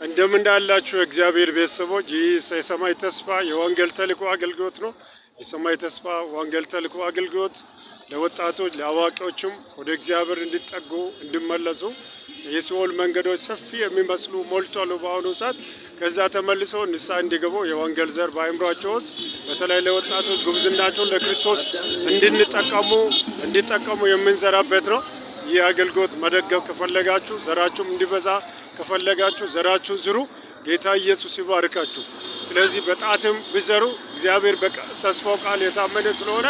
እንደምን እንዳላችሁ እግዚአብሔር ቤተሰቦች፣ ይህ የሰማይ ተስፋ የወንጌል ተልእኮ አገልግሎት ነው። የሰማይ ተስፋ ወንጌል ተልእኮ አገልግሎት ለወጣቶች ለአዋቂዎችም ወደ እግዚአብሔር እንዲጠጉ እንዲመለሱ የሲኦል መንገዶች ሰፊ የሚመስሉ ሞልቷል በአሁኑ ሰዓት ከዛ ተመልሰው ንስሐ እንዲገቡ የወንጌል ዘር በአእምሯቸው ውስጥ በተለይ ለወጣቶች ጉብዝናቸውን ለክርስቶስ እንዲጠቀሙ የምንዘራበት ነው። ይህ አገልግሎት መደገፍ ከፈለጋችሁ ዘራችሁም እንዲበዛ ከፈለጋችሁ ዘራችሁን ዝሩ። ጌታ ኢየሱስ ይባርካችሁ። ስለዚህ በጣትም ብዘሩ እግዚአብሔር በተስፋው ቃል የታመነ ስለሆነ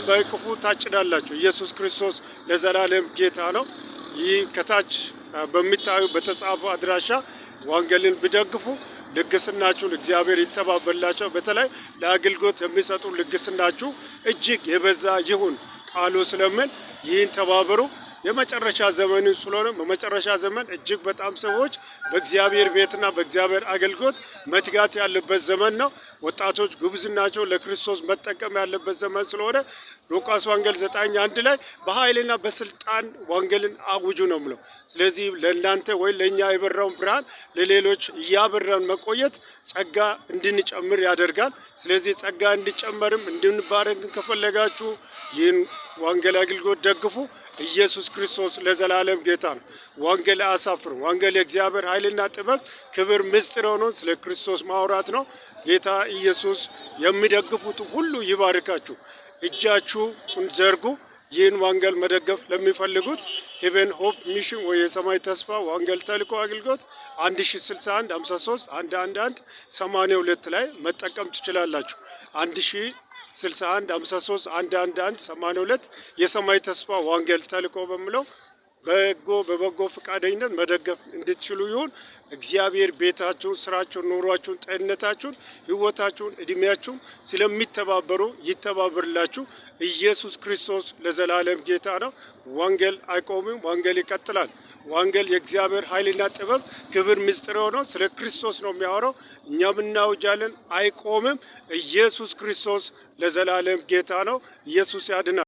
በእቅፉ ታጭዳላችሁ። ኢየሱስ ክርስቶስ ለዘላለም ጌታ ነው። ይህ ከታች በሚታዩ በተጻፈው አድራሻ ወንጌልን ቢደግፉ ልግስናችሁን እግዚአብሔር ይተባበላችሁ። በተለይ ለአገልግሎት የሚሰጡ ልግስናችሁ እጅግ የበዛ ይሁን ቃሉ ስለምን ይህን ተባበሩ። የመጨረሻ ዘመን ስለሆነ በመጨረሻ ዘመን እጅግ በጣም ሰዎች በእግዚአብሔር ቤትና በእግዚአብሔር አገልግሎት መትጋት ያለበት ዘመን ነው። ወጣቶች ጉብዝናቸው ለክርስቶስ መጠቀም ያለበት ዘመን ስለሆነ ሉቃስ ወንጌል 9:1 ላይ በኃይልና በስልጣን ወንጌልን አውጁ ነው የሚለው። ስለዚህ ለእናንተ ወይ ለኛ የበራውን ብርሃን ለሌሎች እያበራን መቆየት ጸጋ እንድንጨምር ያደርጋል። ስለዚህ ጸጋ እንዲጨመርም እንድንባረክ ከፈለጋችሁ ይህን ወንጌል አገልግሎት ደግፉ። ኢየሱስ ክርስቶስ ለዘላለም ጌታ ነው። ወንጌል አያሳፍርም። ወንጌል የእግዚአብሔር ኃይልና ጥበብ ክብር ምስጢር ሆኖ ስለ ክርስቶስ ማውራት ነው። ጌታ ኢየሱስ የሚደግፉት ሁሉ ይባርካችሁ። እጃችሁን ዘርጉ። ይህን ወንጌል መደገፍ ለሚፈልጉት ሄቨን ሆፕ ሚሽን ወይ የሰማይ ተስፋ ወንጌል ተልእኮ አገልግሎት 1061 53 111 82 ላይ መጠቀም ትችላላችሁ። 1061 53 111 82 የሰማይ ተስፋ ወንጌል ተልእኮ በሚለው በበጎ ፈቃደኝነት መደገፍ እንድትችሉ ይሁን። እግዚአብሔር ቤታችሁን፣ ስራችሁን፣ ኑሯችሁን፣ ጤንነታችሁን፣ ህይወታችሁን፣ እድሜያችሁን ስለሚተባበሩ ይተባበርላችሁ። ኢየሱስ ክርስቶስ ለዘላለም ጌታ ነው። ወንጌል አይቆምም፣ ወንጌል ይቀጥላል። ወንጌል የእግዚአብሔር ኃይልና ጥበብ ክብር ምስጢር ሆኖ ስለ ክርስቶስ ነው የሚያወራው። እኛም እናውጃለን፣ አይቆምም። ኢየሱስ ክርስቶስ ለዘላለም ጌታ ነው። ኢየሱስ ያድናል።